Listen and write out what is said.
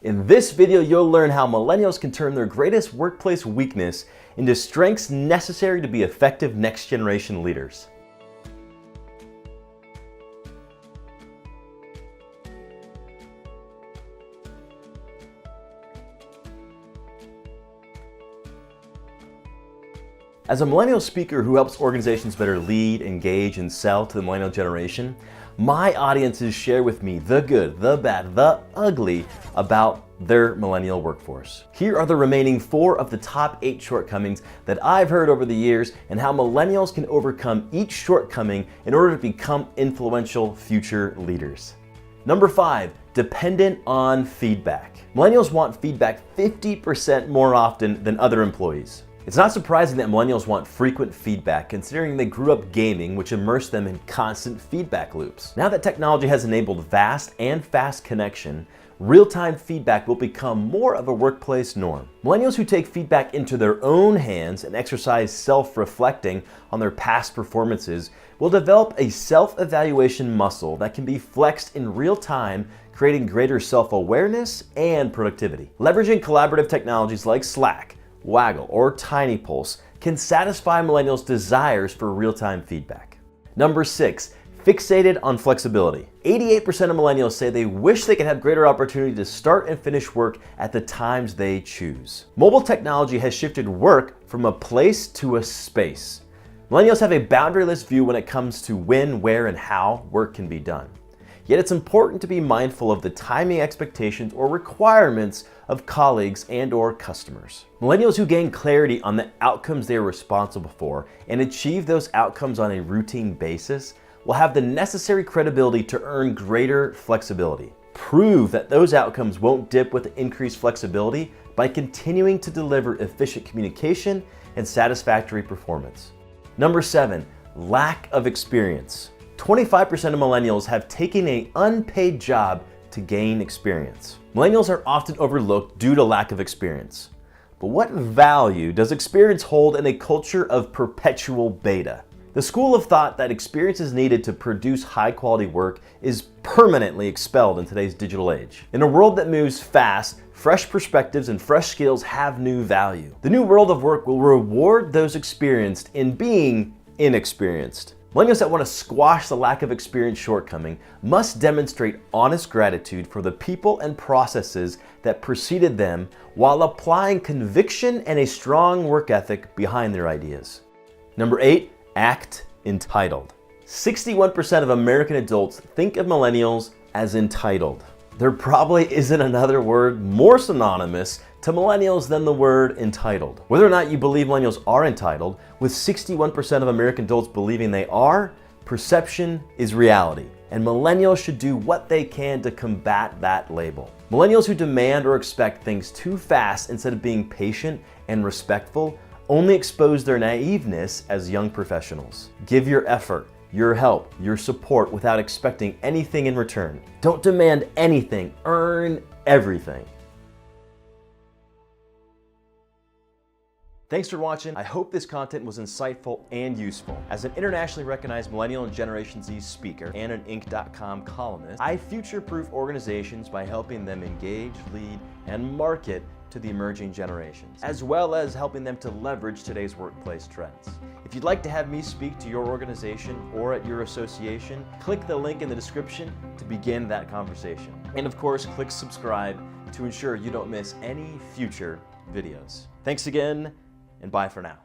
In this video, you'll learn how millennials can turn their greatest workplace weakness into strengths necessary to be effective next generation leaders. As a millennial speaker who helps organizations better lead, engage, and sell to the millennial generation, my audiences share with me the good, the bad, the ugly about their millennial workforce. Here are the remaining 4 of the top 8 shortcomings that I've heard over the years and how millennials can overcome each shortcoming in order to become influential future leaders. Number 5, dependent on feedback. Millennials want feedback 50% more often than other employees. It's not surprising that millennials want frequent feedback, considering they grew up gaming, which immersed them in constant feedback loops. Now that technology has enabled vast and fast connection, real-time feedback will become more of a workplace norm. Millennials who take feedback into their own hands and exercise self-reflecting on their past performances will develop a self-evaluation muscle that can be flexed in real time, creating greater self-awareness and productivity. Leveraging collaborative technologies like Slack, Waggle, or Tiny Pulse can satisfy millennials' desires for real-time feedback. Number 6, fixated on flexibility. 88% of millennials say they wish they could have greater opportunity to start and finish work at the times they choose. Mobile technology has shifted work from a place to a space. Millennials have a boundaryless view when it comes to when, where, and how work can be done. Yet it's important to be mindful of the timing expectations or requirements of colleagues and/or customers. Millennials who gain clarity on the outcomes they are responsible for and achieve those outcomes on a routine basis will have the necessary credibility to earn greater flexibility. Prove that those outcomes won't dip with increased flexibility by continuing to deliver efficient communication and satisfactory performance. Number 7, lack of experience. 25% of millennials have taken an unpaid job to gain experience. Millennials are often overlooked due to lack of experience. But what value does experience hold in a culture of perpetual beta? The school of thought that experience is needed to produce high-quality work is permanently expelled in today's digital age. In a world that moves fast, fresh perspectives and fresh skills have new value. The new world of work will reward those experienced in being inexperienced. Millennials that want to squash the lack of experience shortcoming must demonstrate honest gratitude for the people and processes that preceded them while applying conviction and a strong work ethic behind their ideas. Number 8, act entitled. 61% of American adults think of millennials as entitled. There probably isn't another word more synonymous to millennials than the word entitled. Whether or not you believe millennials are entitled, with 61% of American adults believing they are, perception is reality, and millennials should do what they can to combat that label. Millennials who demand or expect things too fast instead of being patient and respectful only expose their naiveness as young professionals. Give your effort, your help, your support without expecting anything in return. Don't demand anything, earn everything. Thanks for watching. I hope this content was insightful and useful. As an internationally recognized Millennial and Generation Z speaker and an Inc.com columnist, I future-proof organizations by helping them engage, lead, and market to the emerging generations, as well as helping them to leverage today's workplace trends. If you'd like to have me speak to your organization or at your association, click the link in the description to begin that conversation. And of course, click subscribe to ensure you don't miss any future videos. Thanks again, and bye for now.